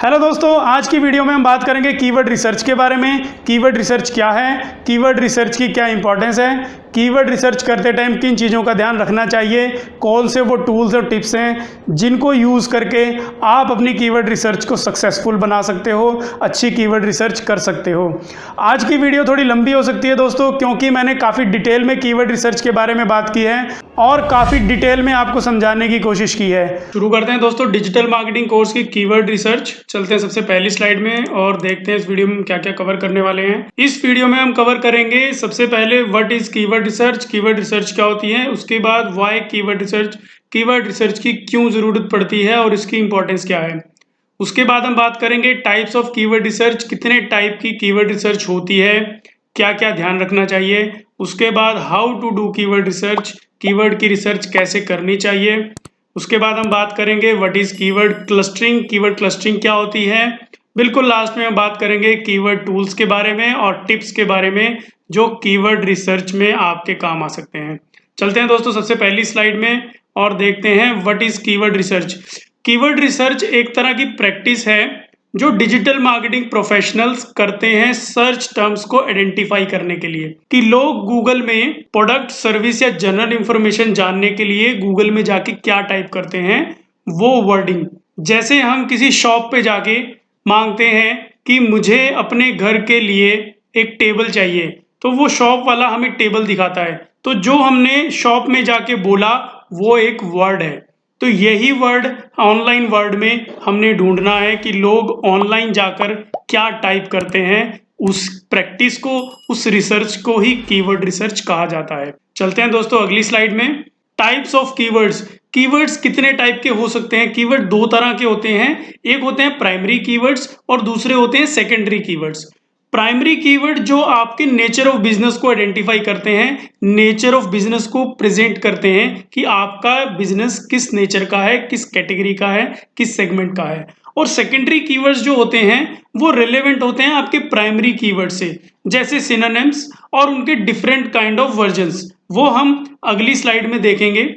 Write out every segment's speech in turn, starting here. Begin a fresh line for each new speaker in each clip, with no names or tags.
Hello दोस्तों, आज की वीडियो में हम बात करेंगे कीवर्ड रिसर्च के बारे में। कीवर्ड रिसर्च क्या है, कीवर्ड रिसर्च की क्या इंपॉर्टेंस है, कीवर्ड रिसर्च करते टाइम किन चीज़ों का ध्यान रखना चाहिए, कौन से वो टूल्स और टिप्स हैं जिनको यूज़ करके आप अपनी कीवर्ड रिसर्च को सक्सेसफुल बना सकते हो, अच्छी कीवर्ड रिसर्च कर सकते हो। आज की वीडियो थोड़ी लंबी हो सकती है दोस्तों, क्योंकि मैंने काफ़ी डिटेल में कीवर्ड रिसर्च के बारे में बात की है और काफ़ी डिटेल में आपको समझाने की कोशिश की है। शुरू करते हैं दोस्तों डिजिटल मार्केटिंग कोर्स की कीवर्ड रिसर्च। चलते हैं सबसे पहली स्लाइड में और देखते हैं इस वीडियो में क्या क्या कवर करने वाले हैं। इस वीडियो में हम कवर करेंगे सबसे पहले what is keyword research, keyword research क्या होती है, उसके बाद why keyword research, keyword research की क्यों जरूरत पड़ती है और इसकी इंपॉर्टेंस क्या है। उसके बाद हम बात करेंगे टाइप्स ऑफ कीवर्ड रिसर्च, कितने टाइप की कीवर्ड रिसर्च होती है, क्या क्या ध्यान रखना चाहिए। उसके बाद how to do keyword research, keyword की रिसर्च कैसे करनी चाहिए। उसके बाद हम बात करेंगे what is keyword clustering, keyword clustering क्या होती है। बिल्कुल लास्ट में हम बात करेंगे कीवर्ड टूल्स के बारे में और टिप्स के बारे में जो कीवर्ड रिसर्च में आपके काम आ सकते हैं। चलते हैं दोस्तों सबसे पहली स्लाइड में और देखते हैं what is keyword research. Keyword research एक तरह की प्रैक्टिस है जो डिजिटल मार्केटिंग प्रोफेशनल्स करते हैं सर्च टर्म्स को आइडेंटिफाई करने के लिए, कि लोग गूगल में प्रोडक्ट सर्विस या जनरल इंफॉर्मेशन जानने के लिए गूगल में जाके क्या टाइप करते हैं वो वर्डिंग। जैसे हम किसी शॉप पे जाके मांगते हैं कि मुझे अपने घर के लिए एक टेबल चाहिए, तो वो शॉप वाला हमें टेबल दिखाता है, तो जो हमने शॉप में जाके बोला वो एक वर्ड है। तो यही वर्ड ऑनलाइन वर्ड में हमने ढूंढना है कि लोग ऑनलाइन जाकर क्या टाइप करते हैं। उस प्रैक्टिस को, उस रिसर्च को ही कीवर्ड रिसर्च कहा जाता है। चलते हैं दोस्तों अगली स्लाइड में। टाइप्स ऑफ कीवर्ड्स, कीवर्ड्स कितने टाइप के हो सकते हैं। कीवर्ड दो तरह के होते हैं, एक होते हैं प्राइमरी कीवर्ड्स और दूसरे होते हैं सेकेंडरी कीवर्ड्स। प्राइमरी कीवर्ड जो आपके नेचर ऑफ बिजनेस को आइडेंटिफाई करते हैं, नेचर ऑफ बिजनेस को प्रेजेंट करते हैं कि आपका बिजनेस किस नेचर का है, किस कैटेगरी का है, किस सेगमेंट का है। और सेकेंडरी कीवर्ड्स जो होते हैं वो रिलेवेंट होते हैं आपके प्राइमरी कीवर्ड से, जैसे सिनोनिम्स और उनके डिफरेंट काइंड ऑफ वर्जन्स, वो हम अगली स्लाइड में देखेंगे।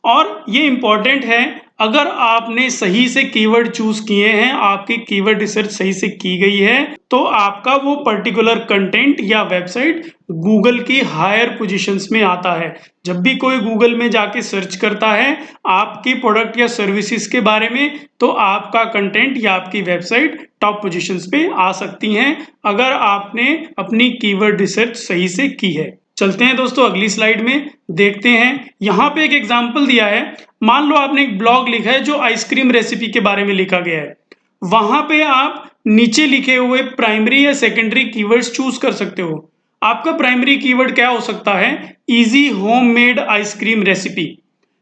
और ये इंपॉर्टेंट है, अगर आपने सही से कीवर्ड चूज किए हैं, आपकी कीवर्ड रिसर्च सही से की गई है, तो आपका वो पर्टिकुलर कंटेंट या वेबसाइट गूगल की हायर पोजीशंस में आता है। जब भी कोई गूगल में जाके सर्च करता है आपकी प्रोडक्ट या सर्विसेज के बारे में, तो आपका कंटेंट या आपकी वेबसाइट टॉप पोजीशंस पे आ सकती हैं, अगर आपने अपनी कीवर्ड रिसर्च सही से की है। चलते हैं दोस्तों अगली स्लाइड में, देखते हैं। यहाँ पे एक एग्जाम्पल दिया है। मान लो आपने एक ब्लॉग लिखा है जो आइसक्रीम रेसिपी के बारे में लिखा गया है। वहां पे आप नीचे लिखे हुए प्राइमरी या सेकेंडरी कीवर्ड्स चूज कर सकते हो। आपका प्राइमरी कीवर्ड क्या हो सकता है, इजी होममेड आइसक्रीम रेसिपी।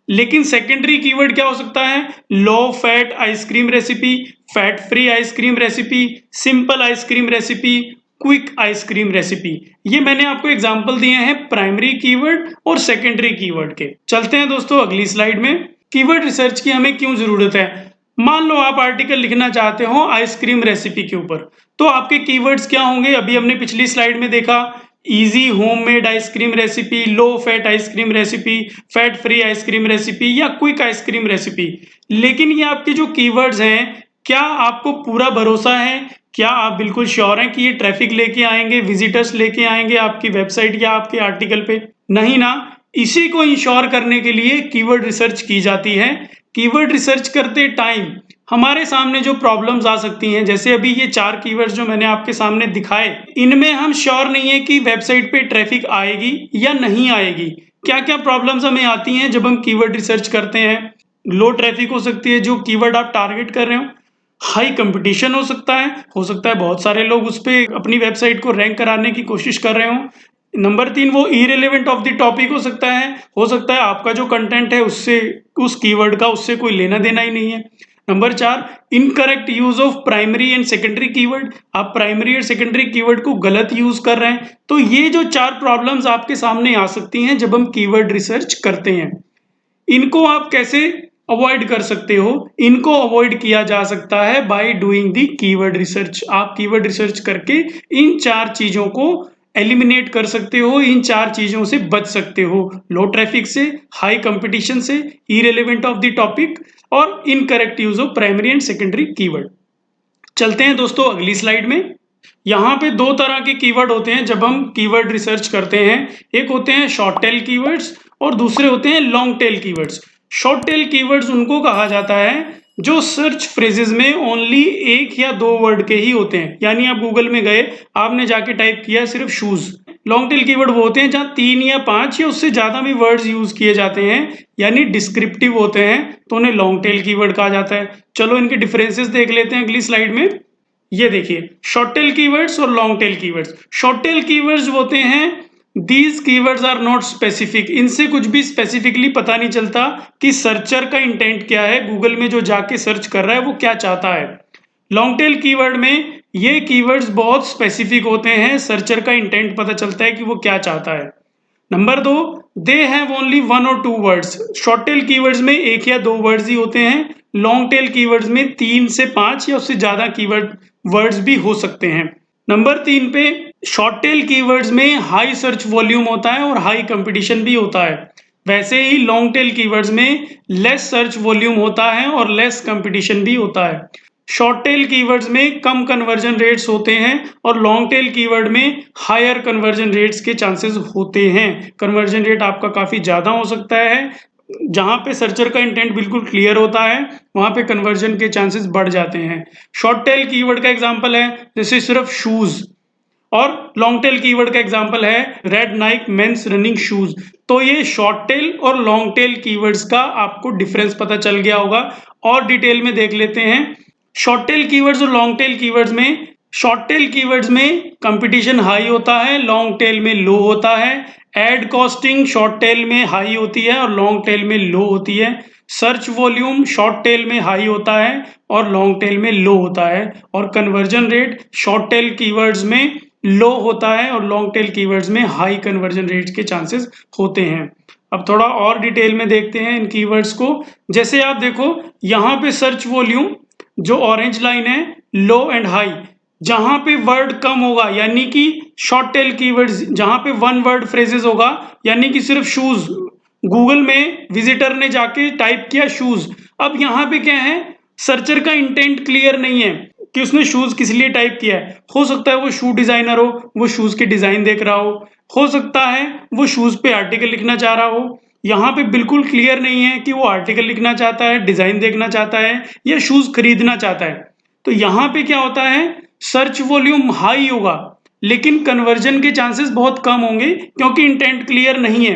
लेकिन सेकेंडरी कीवर्ड क्या हो सकता है, low fat ice cream recipe, fat free ice cream recipe, simple ice cream recipe, quick ice cream recipe. ये मैंने आपको एग्जांपल दिए हैं प्राइमरी कीवर्ड और सेकेंडरी कीवर्ड के। चलते हैं दोस्तों अगली स्लाइड में। कीवर्ड रिसर्च की हमें क्यों जरूरत है। मान लो आप आर्टिकल लिखना चाहते हो आइसक्रीम रेसिपी के ऊपर, तो आपके कीवर्ड्स क्या होंगे। अभी हमने पिछली स्लाइड में देखा, easy homemade ice cream recipe, low fat ice cream recipe, fat free ice cream recipe या क्विक आइसक्रीम रेसिपी। लेकिन ये आपके जो कीवर्ड्स हैं, क्या आपको पूरा भरोसा है, क्या आप बिल्कुल श्योर हैं कि ये ट्रैफिक लेके आएंगे, विजिटर्स लेके आएंगे आपकी वेबसाइट या आपके आर्टिकल पे। नहीं ना। इसी को इंश्योर करने के लिए कीवर्ड रिसर्च की जाती है। कीवर्ड रिसर्च करते टाइम हमारे सामने जो प्रॉब्लम्स आ सकती हैं, जैसे अभी ये 4 कीवर्ड्स जो मैंने आपके सामने दिखाए, इनमें हम श्योर नहीं है कि वेबसाइट पे ट्रैफिक आएगी या नहीं आएगी। क्या क्या प्रॉब्लम्स हमें आती हैं जब हम कीवर्ड रिसर्च करते हैं। लो ट्रैफिक हो सकती है जो कीवर्ड आप टारगेट कर रहे हो, हाई कंपटीशन हो सकता है बहुत सारे लोग उस पर अपनी वेबसाइट को रैंक कराने की कोशिश कर रहे हो। नंबर 3 वो इरेलेवेंट ऑफ द टॉपिक हो सकता है आपका जो कंटेंट है उससे, उस कीवर्ड का उससे कोई लेना देना ही नहीं है। Number 4 incorrect use of primary and secondary keyword, आप प्राइमरी और सेकेंडरी कीवर्ड को गलत यूज कर रहे हैं। तो ये जो 4 प्रॉब्लम्स आपके सामने आ सकती हैं जब हम कीवर्ड रिसर्च करते हैं, इनको आप कैसे अवॉइड कर सकते हो। इनको अवॉइड किया जा सकता है by doing the keyword research. आप कीवर्ड रिसर्च करके इन 4 चीजों को एलिमिनेट कर सकते हो, इन 4 चीजों से बच सकते हो। लो ट्रैफिक से, हाई कंपटीशन से, इरेलेवेंट ऑफ द टॉपिक और incorrect use of primary and secondary keyword. चलते हैं दोस्तों अगली स्लाइड में। यहाँ पे दो तरह के कीवर्ड होते हैं जब हम कीवर्ड रिसर्च करते हैं। एक होते हैं शॉर्ट टेल कीवर्ड्स और दूसरे होते हैं long tail keywords. Short tail keywords उनको कहा जाता है जो सर्च फ्रेजेस में ओनली एक या दो वर्ड के ही होते हैं, यानी आप गूगल में गए, आपने जाके टाइप किया सिर्फ शूज। लॉन्ग टेल कीवर्ड वो होते हैं जहां 3 या 5 या उससे ज्यादा भी वर्ड्स यूज किए जाते हैं, यानी डिस्क्रिप्टिव होते हैं, तो उन्हें लॉन्ग टेल कीवर्ड कहा जाता है। चलो इनके डिफरेंसेस देख लेते हैं अगली स्लाइड में। ये देखिए शॉर्ट टेल कीवर्ड्स और long tail keywords. Short tail keywords होते हैं these keywords are not specific, इनसे कुछ भी स्पेसिफिकली पता नहीं चलता कि सर्चर का इंटेंट क्या है, गूगल में जो जाके सर्च कर रहा है वो क्या चाहता है। लॉन्ग टेल कीवर्ड में ये कीवर्ड्स बहुत स्पेसिफिक होते हैं, सर्चर का इंटेंट पता चलता है कि वो क्या चाहता है। नंबर 2, दे हैव ओनली 1 और 2 वर्ड्स। शॉर्ट टेल कीवर्ड्स में 1 या 2 वर्ड्स ही होते हैं, लॉन्ग टेल कीवर्ड्स में 3 से 5 या उससे ज्यादा कीवर्ड वर्ड्स भी हो सकते हैं। नंबर 3 पे शॉर्ट टेल कीवर्ड्स में हाई सर्च वॉल्यूम होता है और हाई कंपटीशन भी होता है। वैसे ही लॉन्ग टेल कीवर्ड्स में लेस सर्च वॉल्यूम होता है और लेस कंपटीशन भी होता है। शॉर्ट टेल कीवर्ड्स में कम कन्वर्जन रेट्स होते हैं और लॉन्ग टेल कीवर्ड में हायर कन्वर्जन रेट्स के चांसेस होते हैं। कन्वर्जन रेट आपका काफी ज्यादा हो सकता है, जहां पे सर्चर का इंटेंट बिल्कुल क्लियर होता है वहां पे कन्वर्जन के चांसेस बढ़ जाते हैं। शॉर्ट टेल कीवर्ड का एग्जांपल है जैसे सिर्फ शूज, और लॉन्ग टेल कीवर्ड का एग्जांपल है red Nike men's running shoes. तो ये शॉर्ट टेल और लॉन्ग टेल कीवर्ड्स का आपको डिफरेंस पता चल गया होगा। और डिटेल में देख लेते हैं शॉर्ट टेल कीवर्ड्स और लॉन्ग टेल कीवर्ड्स में। शॉर्ट टेल कीवर्ड्स में कंपटीशन हाई होता है, लॉन्ग टेल में लो होता है। एड कॉस्टिंग शॉर्ट टेल में हाई होती है और लॉन्ग टेल में लो होती है। सर्च वॉल्यूम शॉर्ट टेल में हाई होता है और लॉन्ग टेल में लो होता है। और conversion rate short tail keywords में लो होता है और लॉन्ग टेल कीवर्ड्स में हाई कन्वर्जन रेट के चांसेस होते हैं। अब थोड़ा और डिटेल में देखते हैं इन कीवर्ड्स को। जैसे आप देखो यहाँ पे सर्च वॉल्यूम जो ऑरेंज लाइन है लो एंड हाई, जहां पे वर्ड कम होगा यानी कि शॉर्ट टेल कीवर्ड्स जहां पे 1 वर्ड फ्रेजेस होगा, यानी कि सिर्फ शूज, गूगल में विजिटर ने जाके टाइप किया शूज। अब यहाँ पे क्या है, सर्चर का इंटेंट क्लियर नहीं है कि उसने शूज किस लिए टाइप किया है। हो सकता है वो शू डिजाइनर हो, वो शूज के डिजाइन देख रहा हो सकता है वो शूज पे आर्टिकल लिखना चाह रहा हो। यहाँ पे बिल्कुल क्लियर नहीं है कि वो आर्टिकल लिखना चाहता है, डिजाइन देखना चाहता है या शूज खरीदना चाहता है। तो यहाँ पे क्या होता है, सर्च वॉल्यूम हाई होगा लेकिन कन्वर्जन के चांसेस बहुत कम होंगे क्योंकि इंटेंट क्लियर नहीं है।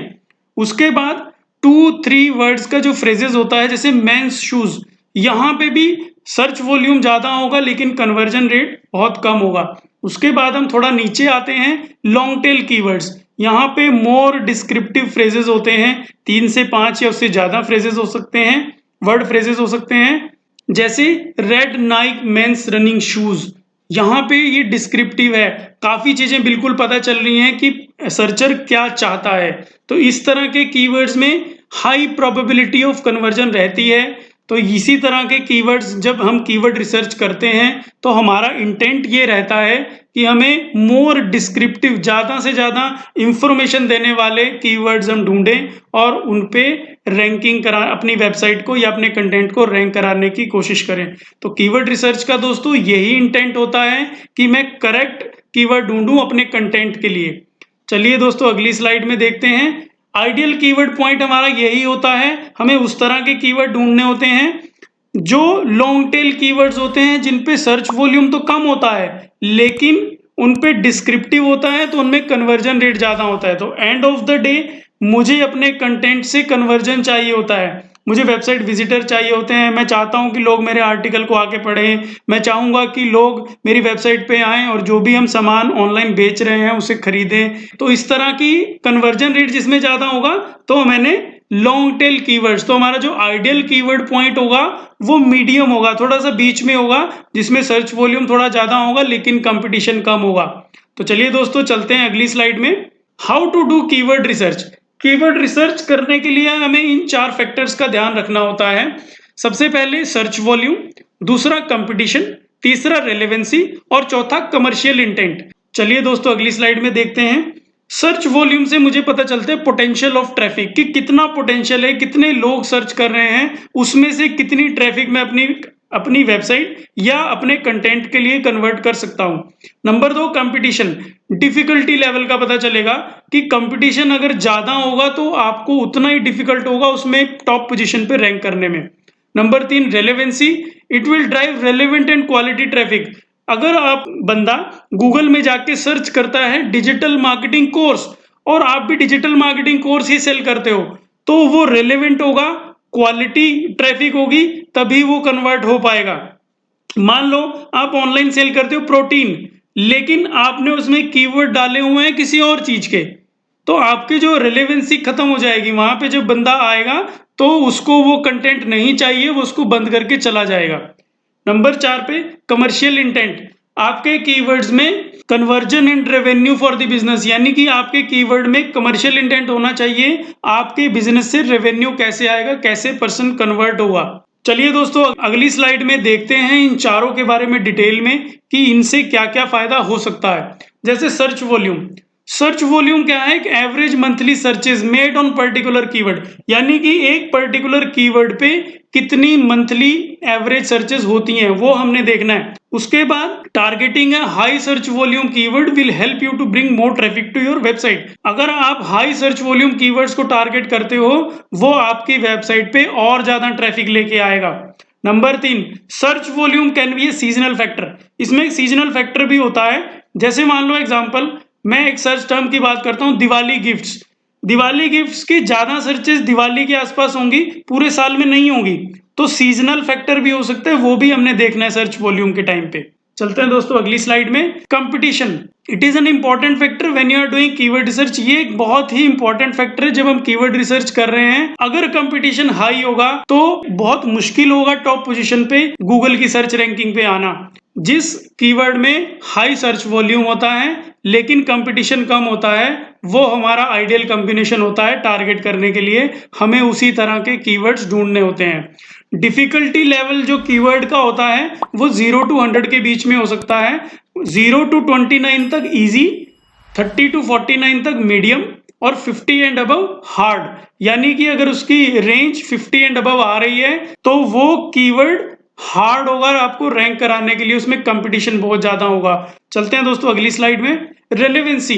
उसके बाद 2-3 वर्ड्स का जो फ्रेजेस होता है जैसे मेंस शूज, यहाँ पे भी सर्च वॉल्यूम ज्यादा होगा लेकिन कन्वर्जन रेट बहुत कम होगा। उसके बाद हम थोड़ा नीचे आते हैं लॉन्ग टेल कीवर्ड्स। यहाँ पे मोर डिस्क्रिप्टिव फ्रेजेस होते हैं, 3 से 5 या उससे ज्यादा फ्रेजेस हो सकते हैं, वर्ड फ्रेजेस हो सकते हैं। जैसे red Nike men's running shoes, यहाँ पे ये डिस्क्रिप्टिव है, काफी चीजें बिल्कुल पता चल रही हैं कि सर्चर क्या चाहता है। तो इस तरह के कीवर्ड्स में हाई प्रोबेबिलिटी ऑफ कन्वर्जन रहती है। तो इसी तरह के कीवर्ड्स जब हम कीवर्ड रिसर्च करते हैं तो हमारा इंटेंट ये रहता है कि हमें मोर डिस्क्रिप्टिव, ज्यादा से ज्यादा इंफॉर्मेशन देने वाले कीवर्ड्स हम ढूंढें और उन पे रैंकिंग करा, अपनी वेबसाइट को या अपने कंटेंट को रैंक कराने की कोशिश करें। तो कीवर्ड रिसर्च का दोस्तों यही इंटेंट होता है कि मैं करेक्ट कीवर्ड ढूंढूं अपने कंटेंट के लिए। चलिए दोस्तों अगली स्लाइड में देखते हैं। आइडियल कीवर्ड पॉइंट हमारा यही होता है, हमें उस तरह के कीवर्ड ढूंढने होते हैं जो लॉन्ग टेल कीवर्ड्स होते हैं जिन पे सर्च वॉल्यूम तो कम होता है लेकिन उन पे डिस्क्रिप्टिव होता है, तो उनमें कन्वर्जन रेट ज्यादा होता है। तो एंड ऑफ द डे मुझे अपने कंटेंट से कन्वर्जन चाहिए होता है, मुझे वेबसाइट विजिटर चाहिए होते हैं। मैं चाहता हूं कि लोग मेरे आर्टिकल को आके पढ़ें, मैं चाहूंगा कि लोग मेरी वेबसाइट पे आएं और जो भी हम सामान ऑनलाइन बेच रहे हैं उसे खरीदें। तो इस तरह की कन्वर्जन रेट जिसमें ज्यादा होगा तो मैंने लॉन्ग टेल कीवर्ड्स, तो हमारा जो आइडियल कीवर्ड पॉइंट होगा वो मीडियम होगा, थोड़ा सा बीच में होगा, जिसमें सर्च वॉल्यूम थोड़ा ज्यादा होगा लेकिन कंपटीशन कम होगा। तो चलिए दोस्तों चलते हैं अगली स्लाइड में। How to do keyword research. Keyword research करने के लिए हमें इन 4 फैक्टर्स का ध्यान रखना होता है। सबसे पहले सर्च वॉल्यूम, दूसरा कंपटीशन, तीसरा रेलेवेंसी और चौथा कमर्शियल इंटेंट। चलिए दोस्तों अगली स्लाइड में देखते हैं। सर्च वॉल्यूम से मुझे पता चलता है पोटेंशियल ऑफ ट्रैफिक, कि कितना पोटेंशियल है, कितने लोग सर्च कर रहे हैं, उसमें से कितनी ट्रैफिक मैं अपनी अपनी वेबसाइट या अपने कंटेंट के लिए कन्वर्ट कर सकता हूं। Number 2, competition. डिफिकल्टी लेवल का पता चलेगा कि कंपटीशन अगर ज्यादा होगा तो आपको उतना ही डिफिकल्ट होगा उसमें टॉप पोजीशन पे रैंक करने में। Number 3, relevancy. It will drive relevant and quality traffic. अगर आप बंदा गूगल में जाके सर्च करता है डिजिटल मार्केटिंग कोर्स और आप भी डिजिटल मार्केटिंग कोर्स ही सेल करते हो तो वो रेलेवेंट होगा, क्वालिटी ट्रैफिक होगी, तभी वो कन्वर्ट हो पाएगा। मान लो आप ऑनलाइन सेल करते हो प्रोटीन, लेकिन आपने उसमें कीवर्ड डाले हुए हैं किसी और चीज के, तो आपकी जो रिलेवेंसी खत्म हो जाएगी। वहां पे जब बंदा आएगा तो उसको वो कंटेंट नहीं चाहिए, वो उसको बंद करके चला जाएगा। नंबर 4 पे, कमर्शियल इंटेंट। आपके कीवर्ड्स में conversion and revenue for the business, यानी कि आपके कीवर्ड में कमर्शियल इंटेंट होना चाहिए। आपके बिजनेस से रेवेन्यू कैसे आएगा, कैसे पर्सन कन्वर्ट होगा। चलिए दोस्तों, अगली स्लाइड में देखते हैं इन चारों के बारे में डिटेल में कि इनसे क्या क्या फायदा हो सकता है। जैसे सर्च वॉल्यूम। सर्च वॉल्यूम क्या है? एक average monthly searches made on particular keyword, यानी कि एक पर्टिकुलर कीवर्ड पे कितनी मंथली एवरेज सर्चेज होती हैं वो हमने देखना है। उसके बाद टारगेटिंग है। High search volume keyword will help you to bring more traffic to your website. अगर आप हाई सर्च वॉल्यूम कीवर्ड्स को टारगेट करते हो वो आपकी वेबसाइट पे और ज्यादा ट्रैफिक लेके आएगा। Number 3, search volume can be a seasonal factor. इसमें एक सीजनल फैक्टर भी होता है। जैसे मान लो एग्जांपल, मैं एक सर्च टर्म की बात करता हूं, दिवाली गिफ्ट्स। दिवाली गिफ्ट्स की ज्यादा सर्चेस दिवाली के आसपास होंगी, पूरे साल में नहीं होंगी, तो सीजनल फैक्टर भी हो सकता है, वो भी हमने देखना है सर्च वॉल्यूम के टाइम पे। चलते हैं दोस्तों अगली स्लाइड में। Competition. It is an important factor when you are doing keyword research. ये एक बहुत ही इंपॉर्टेंट फैक्टर है जब हम कीवर्ड रिसर्च कर रहे हैं। अगर कंपटीशन हाई होगा तो बहुत मुश्किल होगा टॉप पोजीशन पे गूगल की सर्च रैंकिंग पे आना। जिस कीवर्ड में हाई सर्च वॉल्यूम होता है लेकिन कंपटीशन कम होता है, वो हमारा आइडियल कॉम्बिनेशन होता है टारगेट करने के लिए। हमें उसी तरह के कीवर्ड्स ढूंढने होते हैं। डिफिकल्टी लेवल जो कीवर्ड का होता है वो 0 to 100 के बीच में हो सकता है। 0 to 29 तक इजी, 30 to 49 तक मीडियम और 50 एंड अबव हार्ड। यानी कि अगर उसकी रेंज 50 एंड अबव आ रही है तो वो कीवर्ड हार्ड होगा, आपको रैंक कराने के लिए उसमें कंपटीशन बहुत ज्यादा होगा। चलते हैं दोस्तों अगली स्लाइड में। रेलेवेंसी।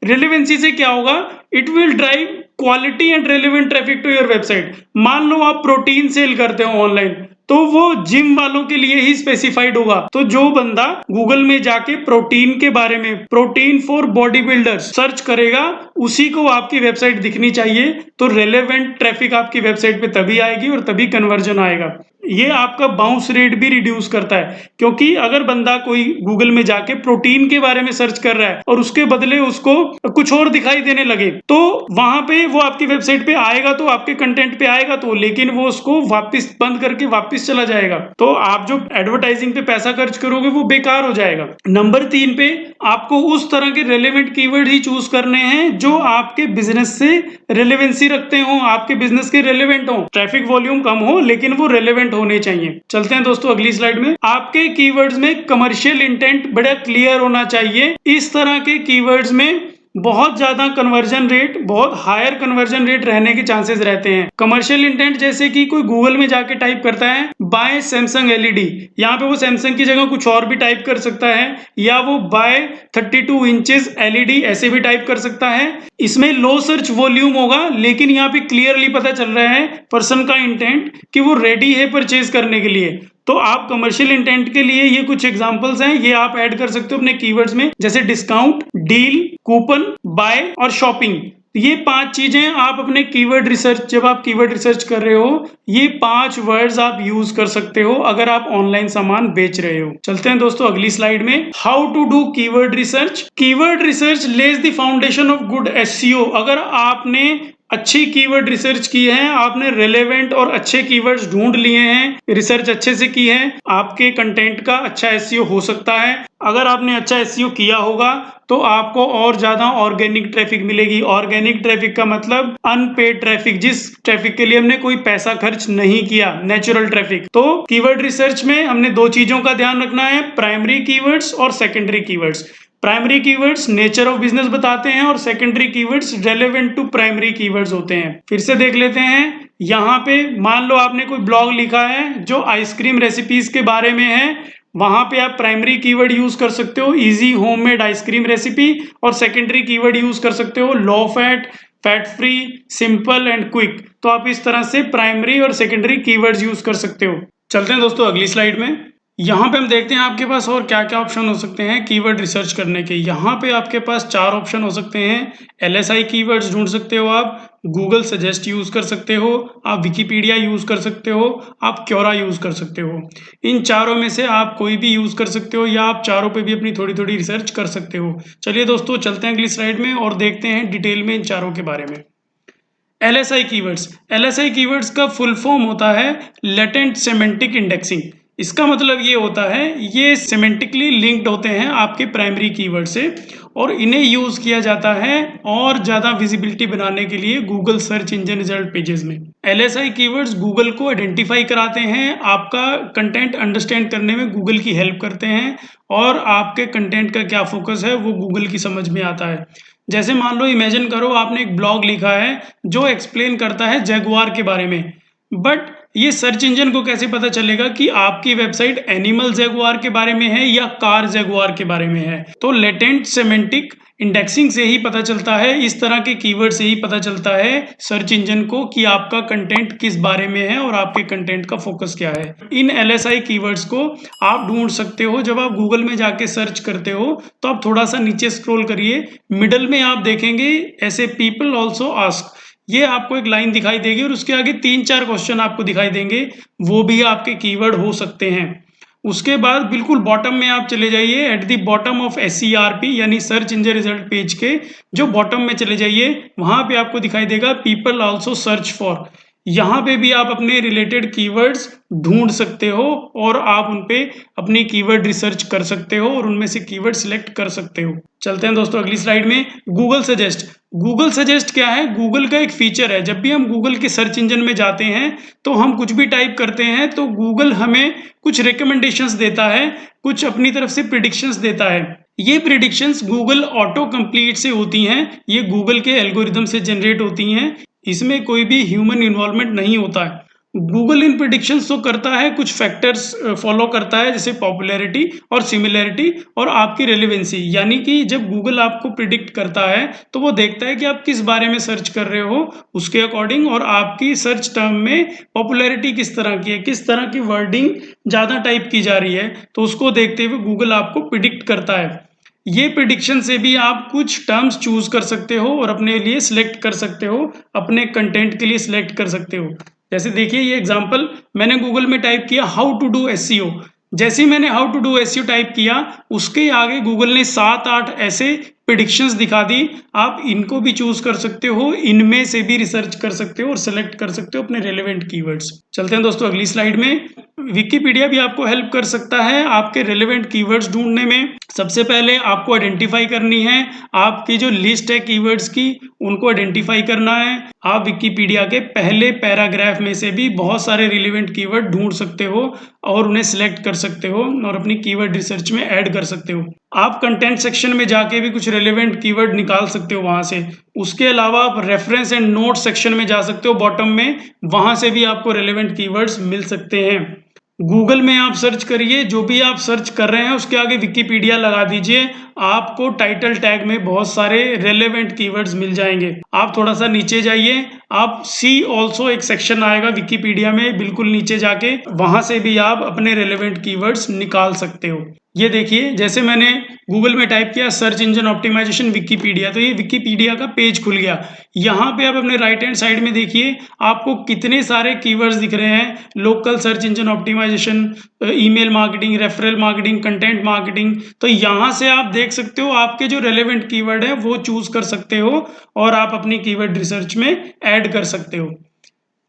रेलेवेंसी से क्या होगा? It will drive quality and relevant traffic to your website. मान लो आप प्रोटीन सेल करते हो ऑनलाइन, तो वो जिम वालों के लिए ही स्पेसिफाइड होगा। तो जो बंदा गूगल में जाके प्रोटीन के बारे में, protein for body builders search करेगा, उसी को आपकी वेबसाइट दिखनी चाहिए। तो रेलेवेंट ट्रैफिक आपकी वेबसाइट पे तभी आएगी और तभी कन्वर्जन आएगा। ये आपका बाउंस रेट भी रिड्यूस करता है, क्योंकि अगर बंदा कोई गूगल में जाके प्रोटीन के बारे में सर्च कर रहा है और उसके बदले उसको कुछ और दिखाई देने लगे, तो वहां पे वो आपकी वेबसाइट पे आएगा, तो आपके कंटेंट पे आएगा तो, लेकिन वो उसको वापस बंद करके वापस चला जाएगा। तो आप जो एडवर्टाइजिंग पे पैसा खर्च करोगे वो बेकार हो जाएगा। नंबर 3 पे आपको उस तरह के रेलेवेंट कीवर्ड ही चूज करने हैं जो आपके बिजनेस से रेलेवेंसी रखते हो, आपके बिजनेस के रेलेवेंट हो। ट्रैफिक वॉल्यूम कम हो लेकिन वो रेलेवेंट होने चाहिए। चलते हैं दोस्तों अगली स्लाइड में। आपके कीवर्ड्स में कमर्शियल इंटेंट बड़ा क्लियर होना चाहिए। इस तरह के कीवर्ड्स में बहुत ज्यादा कन्वर्जन रेट, बहुत हायर कन्वर्जन रेट रहने के चांसेस रहते हैं। कमर्शियल इंटेंट जैसे कि कोई गूगल में जाके टाइप करता है बाय सैमसंग एलईडी, यहाँ पे वो सैमसंग की जगह कुछ और भी टाइप कर सकता है, या वो बाय 32 इंचेस एलईडी ऐसे भी टाइप कर सकता है। इसमें लो सर्च वॉल्यूम होगा लेकिन यहाँ पे क्लियरली पता चल रहा है पर्सन का इंटेंट कि वो रेडी है परचेज करने के लिए। तो आप कमर्शियल इंटेंट के लिए ये कुछ एग्जांपल्स हैं, ये आप ऐड कर सकते हो अपने कीवर्ड्स में, जैसे डिस्काउंट, डील, कूपन, बाय और शॉपिंग। ये 5 चीजें आप अपने कीवर्ड रिसर्च, जब आप कीवर्ड रिसर्च कर रहे हो, ये 5 वर्ड्स आप यूज कर सकते हो अगर आप ऑनलाइन सामान बेच रहे हो। चलते हैं दोस्तों अगली स्लाइड में। How to do keyword research. Keyword research lays the foundation of good SEO. अगर आपने अच्छी कीवर्ड रिसर्च की है, आपने रेलेवेंट और अच्छे कीवर्ड्स ढूंढ लिए हैं, रिसर्च अच्छे से की है, आपके कंटेंट का अच्छा एसईओ हो सकता है। अगर आपने अच्छा एसईओ किया होगा तो आपको और ज्यादा ऑर्गेनिक ट्रैफिक मिलेगी। ऑर्गेनिक ट्रैफिक का मतलब अनपेड ट्रैफिक, जिस ट्रैफिक के लिए हमने कोई पैसा खर्च नहीं किया, नेचुरल ट्रैफिक। तो कीवर्ड रिसर्च में हमने 2 चीजों का ध्यान रखना है, प्राइमरी कीवर्ड्स और secondary keywords. Primary keywords nature of business बताते हैं और secondary keywords relevant to primary keywords होते हैं। फिर से देख लेते हैं। यहाँ पे मान लो आपने कोई ब्लॉग लिखा है जो आइसक्रीम रेसिपीज के बारे में है, वहां पे आप प्राइमरी कीवर्ड यूज कर सकते हो इजी होममेड आइसक्रीम रेसिपी, और सेकेंडरी कीवर्ड यूज कर सकते हो low fat, fat free, simple and quick. तो आप इस तरह से प्राइमरी और सेकेंडरी कीवर्ड्स यूज कर सकते हो। चलते हैं दोस्तों अगली स्लाइड में। यहाँ पे हम देखते हैं आपके पास और क्या क्या ऑप्शन हो सकते हैं कीवर्ड रिसर्च करने के। यहाँ पे आपके पास 4 ऑप्शन हो सकते हैं। LSI कीवर्ड्स ढूंढ सकते हो आप, गूगल सजेस्ट यूज कर सकते हो, आप विकिपीडिया यूज कर सकते हो, आप क्योरा यूज कर सकते हो। इन चारों में से आप कोई भी यूज कर सकते हो या आप चारों पे भी अपनी थोड़ी थोड़ी रिसर्च कर सकते हो। चलिए दोस्तों चलते हैं अगली स्लाइड में और देखते हैं डिटेल में इन चारों के बारे में। LSI कीवर्ड्स, LSI कीवर्ड्स का फुल फॉर्म होता है लेटेंट सेमेंटिक इंडेक्सिंग। इसका मतलब ये होता है ये सेमेंटिकली लिंक्ड होते हैं आपके प्राइमरी कीवर्ड से, और इन्हें यूज किया जाता है और ज्यादा विजिबिलिटी बनाने के लिए Google search engine result pages में। LSI कीवर्ड्स गूगल को आइडेंटिफाई कराते हैं, आपका कंटेंट अंडरस्टैंड करने में गूगल की हेल्प करते हैं, और आपके कंटेंट का क्या फोकस है वो गूगल की समझ में आता है। जैसे मान लो इमेजिन करो आपने एक ब्लॉग लिखा है जो एक्सप्लेन करता है जगुआर के बारे में, बट ये सर्च इंजन को कैसे पता चलेगा कि आपकी वेबसाइट एनिमल जगुआर के बारे में है या कार जगुआर के बारे में है? तो लेटेंट सेमेंटिक इंडेक्सिंग से ही पता चलता है, इस तरह के कीवर्ड से ही पता चलता है सर्च इंजन को कि आपका कंटेंट किस बारे में है और आपके कंटेंट का फोकस क्या है। इन LSI कीवर्ड्स को आप ढूंढ सकते हो जब आप गूगल में जाके सर्च करते हो। तो आप थोड़ा सा नीचे स्क्रॉल करिए, मिडल में आप देखेंगे ऐसे पीपल ऑल्सो आस्क, ये आपको एक लाइन दिखाई देगी और उसके आगे 3-4 क्वेश्चन आपको दिखाई देंगे, वो भी आपके कीवर्ड हो सकते हैं। उसके बाद बिल्कुल बॉटम में आप चले जाइए, at the bottom of SERP यानी सर्च इंजन रिजल्ट पेज के जो बॉटम में चले जाइए, वहां पे आपको दिखाई देगा पीपल आल्सो सर्च फॉर। यहाँ पे भी आप अपने रिलेटेड कीवर्ड्स ढूंढ सकते हो और आप उनपे अपनी कीवर्ड रिसर्च कर सकते हो और उनमें से कीवर्ड सिलेक्ट कर सकते हो। चलते हैं दोस्तों अगली स्लाइड में। गूगल सजेस्ट, गूगल सजेस्ट क्या है? गूगल का एक फीचर है, जब भी हम गूगल के सर्च इंजन में जाते हैं तो हम कुछ भी टाइप करते हैं तो गूगल हमें कुछ रिकमेंडेशंस देता है, कुछ अपनी तरफ से प्रिडिक्शंस देता है। ये प्रिडिक्शंस गूगल ऑटो कंप्लीट से होती हैं, ये गूगल के एल्गोरिदम से जनरेट होती हैं, इसमें कोई भी ह्यूमन इन्वॉल्वमेंट नहीं होता है। गूगल इन प्रिडिक्शंस तो करता है, कुछ फैक्टर्स फॉलो करता है जैसे पॉपुलैरिटी और सिमिलैरिटी और आपकी रेलेवेंसी, यानी कि जब गूगल आपको प्रिडिक्ट करता है तो वो देखता है कि आप किस बारे में सर्च कर रहे हो उसके अकॉर्डिंग, और आपकी सर्च टर्म में पॉपुलैरिटी किस तरह की है, किस तरह की वर्डिंग ज़्यादा टाइप की जा रही है, तो उसको देखते हुए गूगल आपको प्रिडिक्ट करता है। ये प्रिडिक्शन से भी आप कुछ टर्म्स चूज कर सकते हो और अपने लिए सिलेक्ट कर सकते हो, अपने कंटेंट के लिए सिलेक्ट कर सकते हो। जैसे देखिए ये एग्जांपल मैंने गूगल में टाइप किया हाउ टू डू SEO। जैसे ही मैंने how to do SEO type किया उसके आगे गूगल ने 7-8 ऐसे प्रिडिक्शंस दिखा दी। आप इनको भी चूज कर सकते हो, इनमें से भी रिसर्च कर सकते हो और सेलेक्ट कर सकते हो अपने रेलेवेंट कीवर्ड्स। चलते हैं दोस्तों अगली स्लाइड में। विकिपीडिया भी आपको हेल्प कर सकता है आपके रेलेवेंट कीवर्ड्स ढूंढने में। सबसे पहले आपको आइडेंटिफाई करनी है आपकी जो लिस्ट है कीवर्ड्स की, उनको आइडेंटिफाई करना है। आप विकिपीडिया के पहले पैराग्राफ में से भी बहुत सारे रिलेवेंट कीवर्ड ढूंढ सकते हो और उन्हें सिलेक्ट कर सकते हो और अपनी कीवर्ड रिसर्च में ऐड कर सकते हो। आप कंटेंट सेक्शन में जाके भी कुछ रेलेवेंट कीवर्ड निकाल सकते हो वहां से। उसके अलावा आप रेफरेंस एंड नोट सेक्शन में जा सकते हो बॉटम में, वहां से भी आपको रेलेवेंट कीवर्ड्स मिल सकते हैं। गूगल में आप सर्च करिए, जो भी आप सर्च कर रहे हैं उसके आगे विकिपीडिया लगा दीजिए, आपको टाइटल टैग में बहुत सारे रेलेवेंट कीवर्ड्स मिल जाएंगे। आप थोड़ा सा नीचे जाइए, आप सी ऑल्सो एक सेक्शन आएगा विकिपीडिया में, बिल्कुल नीचे जाके वहां से भी आप अपने रेलेवेंट कीवर्ड्स निकाल सकते हो। ये देखिए जैसे मैंने गूगल में टाइप किया सर्च इंजन ऑप्टिमाइजेशन विकिपीडिया, तो ये विकिपीडिया का पेज खुल गया। यहाँ पे आप अपने राइट हैंड साइड में देखिए आपको कितने सारे कीवर्ड्स दिख रहे हैं, local search engine optimisation, email marketing, referral marketing, content marketing. तो यहाँ से आप देख सकते हो आपके जो रेलेवेंट कीवर्ड है वो चूज कर सकते हो और आप अपनी कीवर्ड रिसर्च में ऐड कर सकते हो।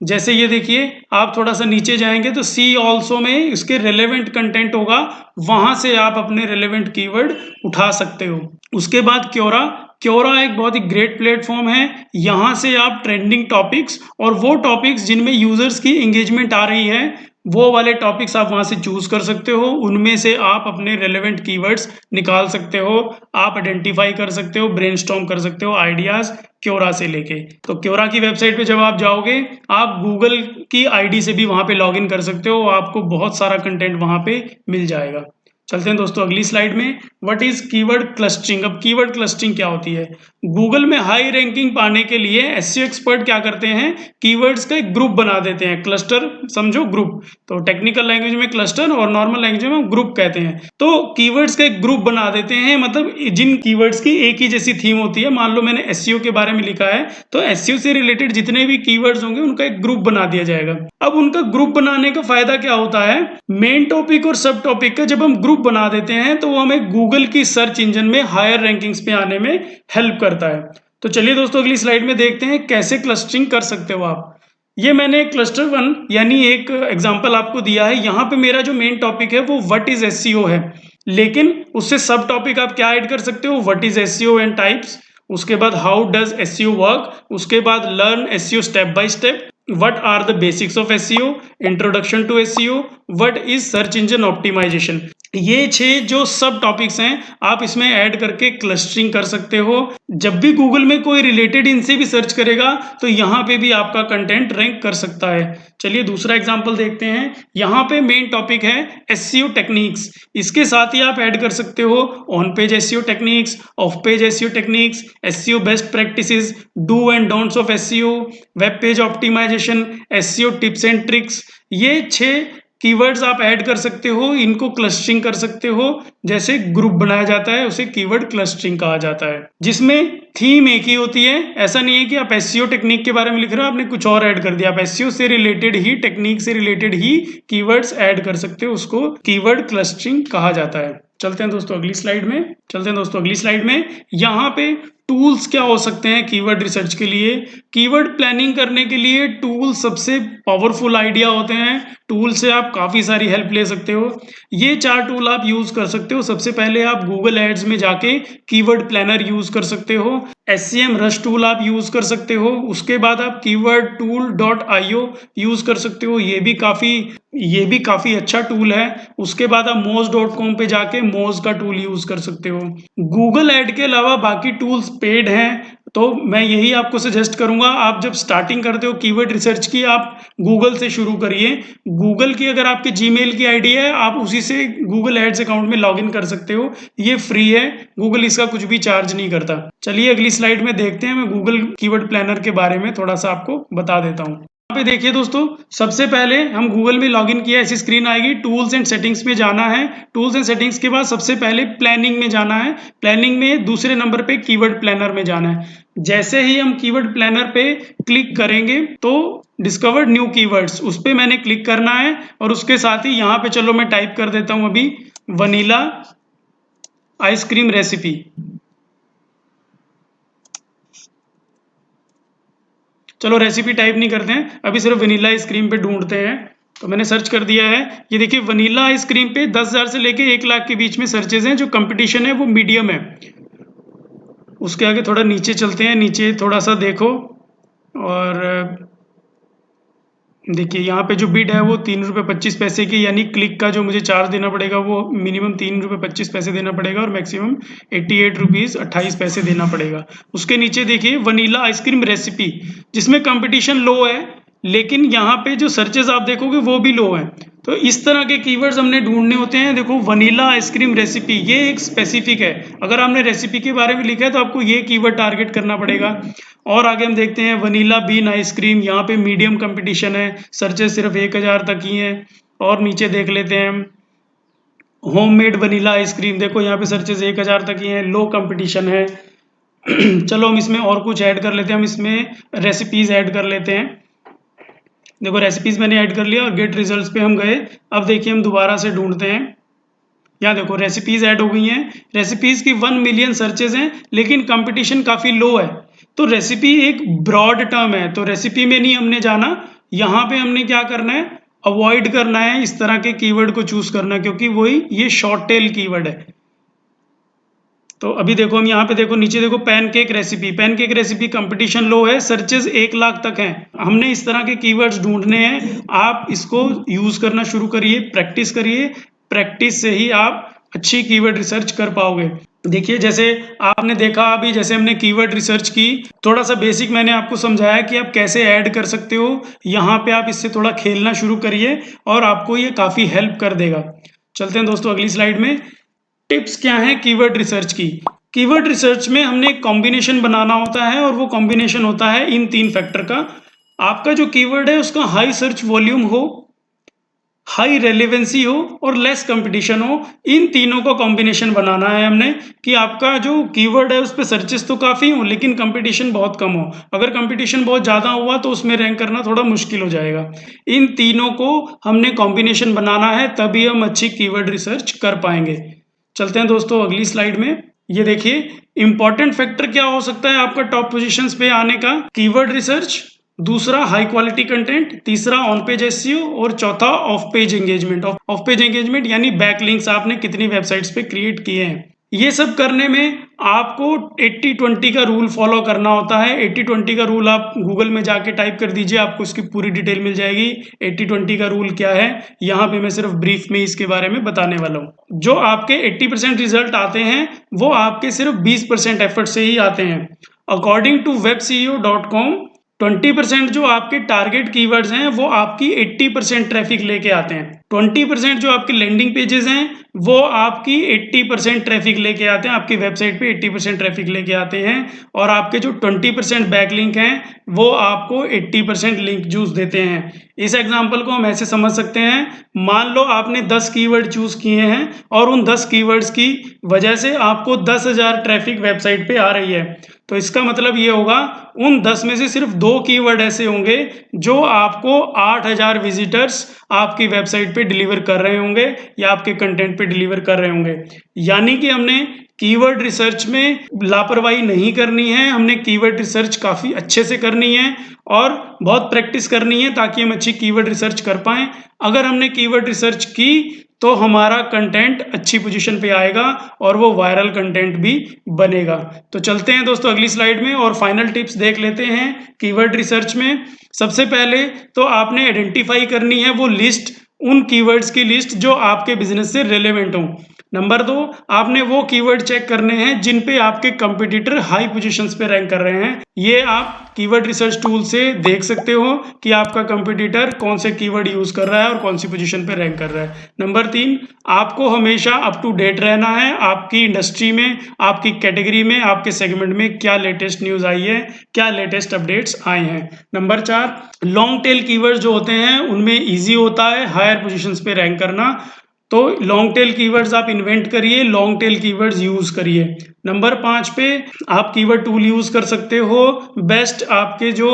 जैसे ये देखिए आप थोड़ा सा नीचे जाएंगे तो सी ऑल्सो में इसके रेलेवेंट कंटेंट होगा, वहां से आप अपने रेलेवेंट कीवर्ड उठा सकते हो। उसके बाद क्योरा, क्योरा एक बहुत ही ग्रेट प्लेटफॉर्म है। यहाँ से आप ट्रेंडिंग टॉपिक्स और वो टॉपिक्स जिनमें यूजर्स की एंगेजमेंट आ रही है वो वाले टॉपिक्स आप वहाँ से चूज कर सकते हो, उनमें से आप अपने रेलेवेंट कीवर्ड्स निकाल सकते हो, आप आइडेंटिफाई कर सकते हो, ब्रेनस्टॉर्म कर सकते हो आइडियाज क्योरा से लेके। तो क्योरा की वेबसाइट पे जब आप जाओगे, आप गूगल की आईडी से भी वहाँ पे लॉगिन कर सकते हो, आपको बहुत सारा कंटेंट वहाँ पे मिल जाएगा। चलते हैं दोस्तों अगली स्लाइड में। What is keyword clustering. अब कीवर्ड क्लस्टरिंग क्या होती है? गूगल में हाई रैंकिंग पाने के लिए एसईओ एक्सपर्ट क्या करते हैं, कीवर्ड्स का एक ग्रुप बना देते हैं, क्लस्टर समझो ग्रुप। तो टेक्निकल लैंग्वेज में क्लस्टर और नॉर्मल लैंग्वेज में ग्रुप कहते हैं। तो कीवर्ड्स का एक ग्रुप बना देते हैं, मतलब जिन कीवर्ड्स की एक ही जैसी थीम होती है। मान लो मैंने एसईओ के बारे में लिखा है, तो एसईओ से रिलेटेड जितने भी कीवर्ड्स होंगे उनका एक ग्रुप बना दिया जाएगा। अब उनका ग्रुप बनाने का फायदा क्या होता है, मेन टॉपिक और सब टॉपिक का जब हम ग्रुप बना देते हैं तो वो हमें गूगल की सर्च इंजन में हायर रैंकिंग्स पे आने में हेल्प करता है। तो चलिए दोस्तों अगली स्लाइड में देखते हैं कैसे क्लस्टरिंग कर सकते हो आप। ये मैंने क्लस्टर 1 यानी एक एग्जांपल आपको दिया है। यहाँ पे मेरा जो मेन टॉपिक है वो व्हाट इज एसईओ है, लेकिन उससे सब टॉपिक आप क्या ऐड कर सकते हो, what is SEO and types, उसके बाद हाउ डज एसईओ वर्क, उसके बाद learn SEO step by step, what are the basics of SEO, introduction to SEO, what is search engine optimization। ये 6 जो सब टॉपिक्स हैं आप इसमें ऐड करके क्लस्टरिंग कर सकते हो। जब भी गूगल में कोई रिलेटेड इनसे भी सर्च करेगा तो यहाँ पे भी आपका कंटेंट रैंक कर सकता है। चलिए दूसरा एग्जांपल देखते हैं। यहाँ पे मेन टॉपिक है SEO टेक्निक्स, इसके साथ ही आप ऐड कर सकते हो on page SEO techniques, off page SEO techniques, SEO best practices, do and don'ts of SEO, web page optimisation, SEO tips and tricks. ये 6 कीवर्ड्स आप ऐड कर सकते हो, इनको क्लस्टरिंग कर सकते हो। जैसे ग्रुप बनाया जाता है उसे कीवर्ड क्लस्टरिंग कहा जाता है, जिसमें थीम एक ही होती है। ऐसा नहीं है कि आप एसईओ टेक्निक के बारे में लिख रहे हो आपने कुछ और ऐड कर दिया, आप एसईओ से रिलेटेड ही, टेक्निक से रिलेटेड ही कीवर्ड्स ऐड कर सकते हो, उसको कीवर्ड क्लस्टरिंग कहा जाता है। चलते हैं दोस्तों अगली स्लाइड में। यहाँ पे टूल्स क्या हो सकते हैं कीवर्ड रिसर्च के लिए। कीवर्ड प्लानिंग करने के लिए टूल सबसे पावरफुल आइडिया होते हैं, टूल से आप काफ़ी सारी हेल्प ले सकते हो। ये 4 टूल आप यूज़ कर सकते हो। सबसे पहले आप गूगल एड्स में जाके कीवर्ड प्लानर यूज़ कर सकते हो, SCM रश टूल आप यूज़ कर सकते हो, उसके बाद आप keywordtool.io यूज़ कर सकते हो, ये भी काफ़ी अच्छा टूल है। उसके बाद आप moz.com पे जाके मोज का टूल यूज़ कर सकते हो। गूगल एड के अलावा बाकी टूल्स पेड हैं, तो मैं यही आपको सजेस्ट करूंगा, आप जब स्टार्टिंग करते हो कीवर्ड रिसर्च की, आप गूगल से शुरू करिए। गूगल की अगर आपके जीमेल की आईडी है आप उसी से गूगल एड्स अकाउंट में लॉगिन कर सकते हो, ये फ्री है, गूगल इसका कुछ भी चार्ज नहीं करता। चलिए अगली स्लाइड में देखते हैं, मैं गूगल कीवर्ड प्लानर के बारे में थोड़ा सा आपको बता देता हूँ। यहाँ पे देखिए दोस्तों, सबसे पहले हम गूगल में लॉगिन किया, ऐसी स्क्रीन आएगी। टूल्स एंड सेटिंग्स में जाना है, टूल्स एंड सेटिंग्स के बाद सबसे पहले प्लानिंग में जाना है, प्लानिंग में दूसरे नंबर पे कीवर्ड प्लानर में जाना है। जैसे ही हम कीवर्ड प्लानर पे क्लिक करेंगे तो डिस्कवर्ड न्यू कीवर्ड्स, उस पर मैंने क्लिक करना है, और उसके साथ ही यहाँ पे चलो मैं टाइप कर देता हूँ अभी वनीला आइसक्रीम रेसिपी। चलो रेसिपी टाइप नहीं करते हैं, अभी सिर्फ वनीला आइसक्रीम पे ढूंढते हैं। तो मैंने सर्च कर दिया है, ये देखिए वनीला आइसक्रीम पे 10,000 से लेके 1 लाख के बीच में सर्चेज हैं। जो कंपटीशन है वो मीडियम है। उसके आगे थोड़ा नीचे चलते हैं, नीचे थोड़ा सा देखो, और देखिए यहाँ पे जो बिड है वो 3 रुपये 25 पैसे की, यानी क्लिक का जो मुझे चार्ज देना पड़ेगा वो मिनिमम 3 रुपये 25 पैसे देना पड़ेगा, और मैक्सिमम 88 रुपीज़ 28 पैसे देना पड़ेगा। उसके नीचे देखिए वनीला आइसक्रीम रेसिपी, जिसमें कंपटीशन लो है, लेकिन यहाँ पे जो सर्चेज आप देखोगे वो भी लो है। तो इस तरह के कीवर्ड्स हमने ढूंढने होते हैं। देखो वनीला आइसक्रीम रेसिपी, ये एक स्पेसिफिक है, अगर आपने रेसिपी के बारे में लिखा है तो आपको ये कीवर्ड टारगेट करना पड़ेगा। और आगे हम देखते हैं वनीला बीन आइसक्रीम, यहाँ पे मीडियम कंपटीशन है, सर्चेस सिर्फ 1000 तक ही हैं। और नीचे देख लेते हैं होममेड वनीला आइसक्रीम, देखो यहाँ पे सर्चेस 1000 तक ही हैं, लो कंपटीशन है। चलो हम इसमें और कुछ ऐड कर लेते हैं, हम इसमें रेसिपीज ऐड कर लेते हैं। देखो रेसिपीज मैंने ऐड कर लिया और गेट रिजल्ट्स पे हम गए। अब देखिए हम दोबारा से ढूंढते हैं, यहाँ देखो रेसिपीज ऐड हो गई हैं। रेसिपीज की 1 मिलियन सर्चेज हैं, लेकिन कंपटीशन काफी लो है। तो रेसिपी एक ब्रॉड टर्म है, तो रेसिपी में नहीं हमने जाना, यहाँ पे हमने क्या करना है, अवॉइड करना है इस तरह के कीवर्ड को चूज करना, क्योंकि वही ये शॉर्ट टेल कीवर्ड है। तो अभी देखो हम यहाँ पे देखो नीचे देखो पैनकेक रेसिपी कंपटीशन लो है, सर्चेज 1 लाख तक हैं। हमने इस तरह के कीवर्ड्स ढूंढने हैं। आप इसको यूज करना शुरू करिए, प्रैक्टिस करिए, प्रैक्टिस से ही आप अच्छी कीवर्ड रिसर्च कर पाओगे। देखिए जैसे आपने देखा अभी, जैसे हमने कीवर्ड रिसर्च की, थोड़ा सा बेसिक मैंने आपको समझाया कि आप कैसे ऐड कर सकते हो। यहाँ पे आप इससे थोड़ा खेलना शुरू करिए और आपको ये काफी हेल्प कर देगा। चलते हैं दोस्तों अगली स्लाइड में। टिप्स क्या है कीवर्ड रिसर्च की। कीवर्ड रिसर्च में हमने एक कॉम्बिनेशन बनाना होता है और वो कॉम्बिनेशन होता है इन 3 फैक्टर का। आपका जो कीवर्ड है उसका हाई सर्च वॉल्यूम हो, हाई रेलेवेंसी हो और लेस कंपटीशन हो। इन तीनों का कॉम्बिनेशन बनाना है हमने कि आपका जो कीवर्ड है उस पर सर्चेस तो काफ़ी हो लेकिन कंपटीशन बहुत कम हो। अगर कंपटीशन बहुत ज़्यादा हुआ तो उसमें रैंक करना थोड़ा मुश्किल हो जाएगा। इन तीनों को हमने कॉम्बिनेशन बनाना है, तभी हम अच्छी कीवर्ड रिसर्च कर पाएंगे। चलते हैं दोस्तों अगली स्लाइड में। ये देखिए इंपॉर्टेंट फैक्टर क्या हो सकता है आपका टॉप पोजीशंस पे आने का। कीवर्ड रिसर्च, दूसरा हाई क्वालिटी कंटेंट, तीसरा ऑन पेज एसईओ और चौथा of page engagement. Of page engagement यानी बैकलिंक्स आपने कितनी वेबसाइट्स पे क्रिएट किए हैं। ये सब करने में आपको 80-20 का रूल फॉलो करना होता है। 80-20 का रूल आप गूगल में जाके टाइप कर दीजिए, आपको इसकी पूरी डिटेल मिल जाएगी। 80-20 का रूल क्या है यहाँ पे मैं सिर्फ ब्रीफ में इसके बारे में बताने वाला हूँ। जो आपके 80% रिजल्ट आते हैं वो आपके सिर्फ 20% एफर्ट से ही आते हैं। अकॉर्डिंग टू webceo.com 20% जो आपके टारगेट कीवर्ड्स हैं वो आपकी 80% ट्रैफिक लेके आते हैं। 20% जो आपके लैंडिंग पेजेस हैं वो आपकी 80% ट्रैफिक लेके आते हैं, आपकी वेबसाइट पे 80% ट्रैफिक लेके आते हैं। और आपके जो 20% बैकलिंक हैं वो आपको 80% लिंक जूस देते हैं। इस एग्जांपल को हम ऐसे समझ सकते हैं, मान लो आपने 10 कीवर्ड चूज किए हैं और उन 10 कीवर्ड्स की वजह से आपको 10,000 ट्रैफिक वेबसाइट पे आ रही है। तो इसका मतलब ये होगा उन 10 में से सिर्फ 2 कीवर्ड ऐसे होंगे जो आपको 8,000 विजिटर्स आपकी वेबसाइट पे डिलीवर कर रहे होंगे या आपके कंटेंट पे डिलीवर कर रहे होंगे। यानी कि हमने कीवर्ड रिसर्च में लापरवाही नहीं करनी है, हमने कीवर्ड रिसर्च काफ़ी अच्छे से करनी है और बहुत प्रैक्टिस करनी है ताकि हम अच्छी कीवर्ड रिसर्च कर पाएं। अगर हमने कीवर्ड रिसर्च की तो हमारा कंटेंट अच्छी पोजीशन पे आएगा और वो वायरल कंटेंट भी बनेगा। तो चलते हैं दोस्तों अगली स्लाइड में और फाइनल टिप्स देख लेते हैं कीवर्ड रिसर्च में। सबसे पहले तो आपने आइडेंटिफाई करनी है वो लिस्ट, उन कीवर्ड्स की लिस्ट जो आपके बिजनेस से रिलेवेंट हो। नंबर 2, आपने वो कीवर्ड चेक करने हैं जिन पे आपके कंपटीटर हाई पोजीशंस पे रैंक कर रहे हैं। ये आप कीवर्ड रिसर्च टूल से देख सकते हो कि आपका कंपटीटर कौन से कीवर्ड यूज कर रहा है और कौन सी पोजीशन पे रैंक कर रहा है। नंबर 3, आपको हमेशा अप टू डेट रहना है, आपकी इंडस्ट्री में, आपकी कैटेगरी में, आपके सेगमेंट में क्या लेटेस्ट न्यूज आई है, क्या लेटेस्ट अपडेट्स आए हैं। नंबर 4, लॉन्ग टेल कीवर्ड्स जो होते हैं उनमें ईजी होता है हायर पोजीशंस पे रैंक करना, तो लॉन्ग टेल कीवर्ड्स आप इन्वेंट करिए, लॉन्ग टेल कीवर्ड्स यूज करिए। नंबर 5 पे आप कीवर्ड टूल यूज कर सकते हो। बेस्ट आपके जो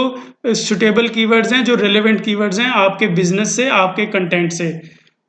सुटेबल कीवर्ड्स हैं, जो रिलेवेंट कीवर्ड्स हैं आपके बिजनेस से, आपके कंटेंट से।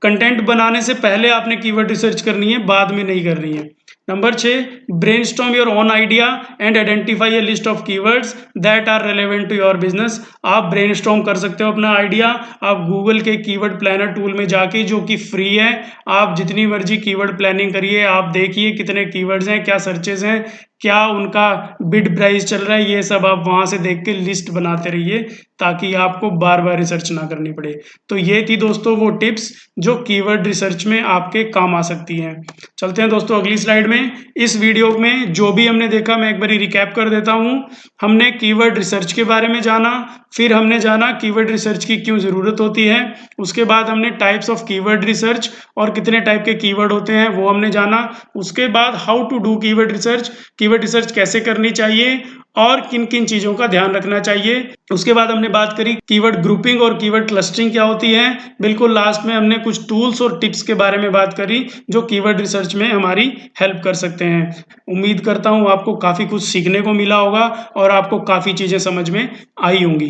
कंटेंट बनाने से पहले आपने कीवर्ड रिसर्च करनी है, बाद में नहीं करनी है। Number 6, brainstorm your own idea and identify a list of keywords that are relevant to your business. आप ब्रेनस्टॉर्म कर सकते हो अपना आइडिया, आप गूगल के कीवर्ड प्लानर टूल में जाके, जो कि फ्री है, आप जितनी मर्जी कीवर्ड प्लानिंग करिए, आप देखिए कितने कीवर्ड्स हैं, क्या सर्चेज हैं, क्या उनका बिड प्राइस चल रहा है, ये सब आप वहां से देख के लिस्ट बनाते रहिए ताकि आपको बार बार रिसर्च ना करनी पड़े। तो ये थी दोस्तों वो टिप्स जो कीवर्ड रिसर्च में आपके काम आ सकती हैं। चलते हैं दोस्तों अगली स्लाइड में। इस वीडियो में जो भी हमने देखा मैं एक बार रिकैप कर देता हूं। हमने कीवर्ड रिसर्च के बारे में जाना, फिर हमने जाना कीवर्ड रिसर्च की क्यों जरूरत होती है, उसके बाद हमने टाइप्स ऑफ कीवर्ड रिसर्च और कितने टाइप के कीवर्ड होते हैं वो हमने जाना। उसके बाद how to do keyword research, keyword research कैसे करनी चाहिए और किन किन चीजों का ध्यान रखना चाहिए। उसके बाद हमने बात करी कीवर्ड ग्रुपिंग और कीवर्ड क्लस्टरिंग क्या होती है। बिल्कुल लास्ट में हमने कुछ टूल्स और टिप्स के बारे में बात करी जो कीवर्ड रिसर्च में हमारी हेल्प कर सकते हैं। उम्मीद करता हूं आपको काफी कुछ सीखने को मिला होगा और आपको काफी चीजें समझ में आई होंगी।